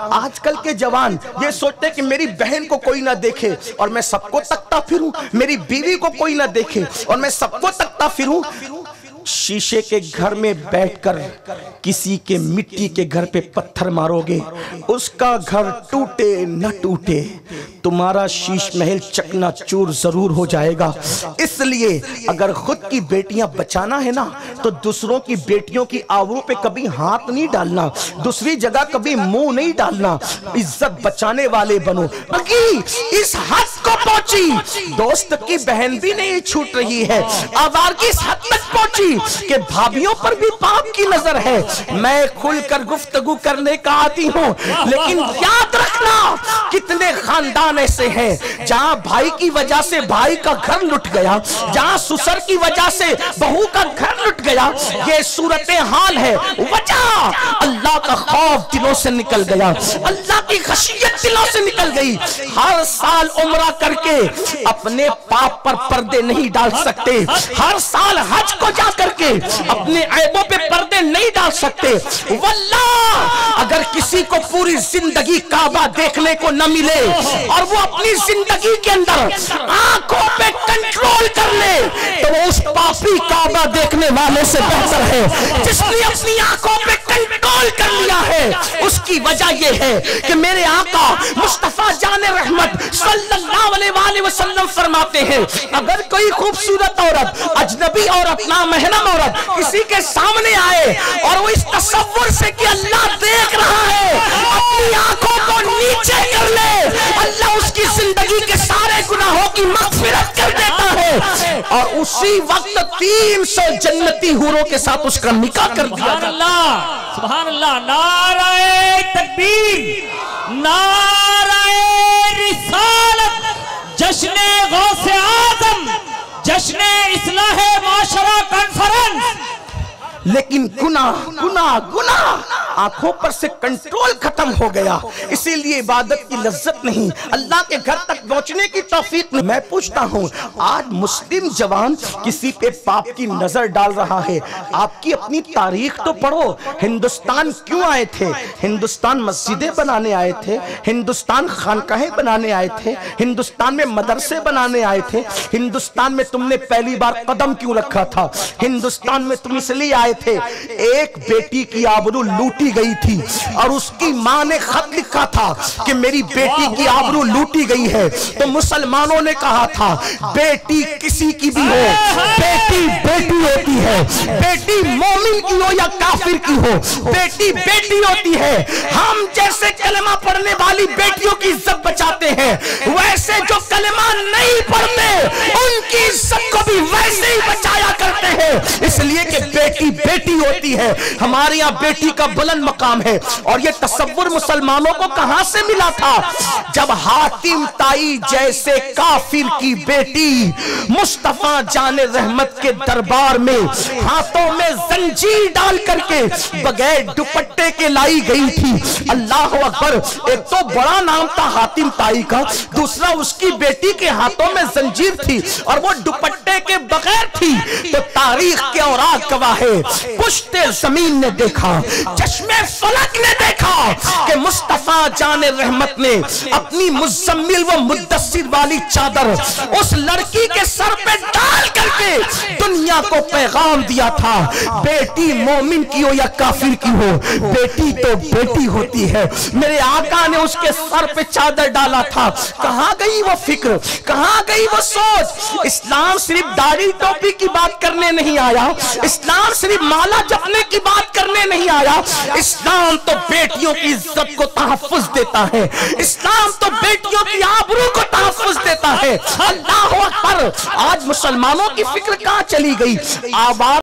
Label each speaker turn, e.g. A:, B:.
A: आजकल के जवान ये सोचते कि मेरी बहन को कोई ना देखे और मैं सबको तकता फिरूं, मेरी बीवी को कोई ना देखे और मैं सबको तकता फिरूं। शीशे के घर में बैठकर किसी के मिट्टी के घर पे पत्थर मारोगे, उसका घर टूटे न टूटे, तुम्हारा शीश महल चकनाचूर जरूर हो जाएगा। इसलिए अगर खुद की बेटियां बचाना है ना, तो दूसरों की बेटियों की आबरू पे कभी हाथ नहीं डालना, दूसरी जगह कभी मुंह नहीं डालना, इज्जत बचाने वाले बनो। बाकी इस हद को पहुंची, दोस्त की बहन भी नहीं छूट रही है, आवारगी इस हद तक पहुंची कि भाभियों पर भी पाप की नजर है। मैं खुलकर गुफ्तगू करने का आती हूँ, लेकिन याद रखना कितने खानदान ऐसे हैं जहाँ भाई की वजह से भाई का घर लुट गया, जहाँ ससुर की वजह से बहू का घर लुट गया। ये सूरत हाल है, वजह अल्लाह का खौफ दिलों से निकल गया, अल्लाह की खशियत दिलों से निकल गई। हर साल उम्रा करके अपने पाप पर पर्दे नहीं डाल सकते, हर साल हज को जा करके अपने ऐबों पे पर्दे नहीं डाल सकते। वल्लाह अगर किसी को पूरी जिंदगी काबा देखने को न मिले और वो अपनी जिंदगी के अंदर आंखों पे कंट्रोल कर ले, तो वो उस पापी काबा देखने वाले से बेहतर है जिसने अपनी आंखों पे कंट्रोल कर लिया है। उसकी वजह यह है कि मेरे आका मुस्तफा जाने रहमत सल्लल्लाहु अलैहि वसल्लम फरमाते हैं, अगर कोई खूबसूरत औरत, अजनबी औरत, नामहरम औरत किसी के सामने आए और वो इस तसव्वुर से कि अल्लाह देख रहा है, अपनी आंखों को नीचे कर ले, अल्लाह उसकी जिंदगी के सारे गुनाहों की मग़फ़िरत कर देता है और उसी वक्त 300 जन्नती हूरों के साथ उसका निकाह कर दिया।
B: सुभान अल्लाह, नाराए तकबीर, नाराए रिसालत, जश्ने गौसे आज़म, जश्ने इस्लाहे माशरा कॉन्फ्रेंस।
A: लेकिन गुना आंखों पर से कंट्रोल खत्म हो गया, इसीलिए इबादत की लज्जत नहीं, अल्लाह के घर तक पहुंचने की तौफीक नहीं। मैं पूछता हूं, आज मुस्लिम जवान किसी पे पाप की नजर डाल रहा है, आपकी अपनी तारीख तो पढ़ो। हिंदुस्तान क्यों आए थे? हिंदुस्तान मस्जिदें बनाने आए थे, हिंदुस्तान खानकाहें बनाने आए थे, हिंदुस्तान में मदरसे बनाने आए थे। हिंदुस्तान में तुमने पहली बार कदम क्यों रखा था? हिंदुस्तान में तुम इसलिए आए थे, एक बेटी की आबरू लूटी गई थी और उसकी मां ने खत लिखा था कि मेरी बेटी की आबरू लूटी गई है, तो मुसलमानों ने कहा था बेटी किसी की भी हो, बेटी बेटी होती है, बेटी मोमिन की हो या काफिर की हो, बेटी बेटी होती है। हम जैसे कलमा पढ़ने वाली बेटियों की इज्जत बचाते हैं, वैसे जो कलमा नहीं पढ़ते उनकी इज्जत को भी वैसे ही बचाया करते हैं, इसलिए कि बेटी बेटी होती है। हमारे यहाँ बेटी का बुलंद मकाम है और ये तसव्वुर मुसलमानों को कहां से मिला था? जब हातिम ताई जैसे काफिर की बेटी मुस्तफा जाने रहमत के दरबार में हाथों में जंजीर डाल करके बगैर दुपट्टे के लाई गई थी। अल्लाह अकबर, एक तो बड़ा नाम था हातिम ताई का, दूसरा उसकी बेटी के हाथों में जंजीर थी और वो दुपट्टे के बगैर थी। तो तारीख के औराक गवाह है, पुश्ते जमीन ने देखा, चश्मे फलक ने देखा कि मुस्तफा जाने रहमत ने अपनी मुज़म्मिल व मुद्दस्सिर वाली चादर उस लड़की के सर पे डाल करके दुनिया को पैगाम दिया था, बेटी मोमिन की हो या काफिर की हो, बेटी तो बेटी होती है। मेरे आका ने उसके सर पे चादर डाला था। कहां गई वो फिक्र, कहां गई वो सोच? इस्लाम सिर्फ दाढ़ी टोपी की बात करने नहीं आया, इस्लाम सिर्फ माला जपने की बात करने नहीं आया, इस्लाम तो बेटियों की इज्जत को तहफ्फुज देता है, इस्लाम तो बेटियों की आबरू को तहफ्फुज देता है। अल्लाह अकबर, आज मुसलमानों की फिक्र कहां चली गई? आवाज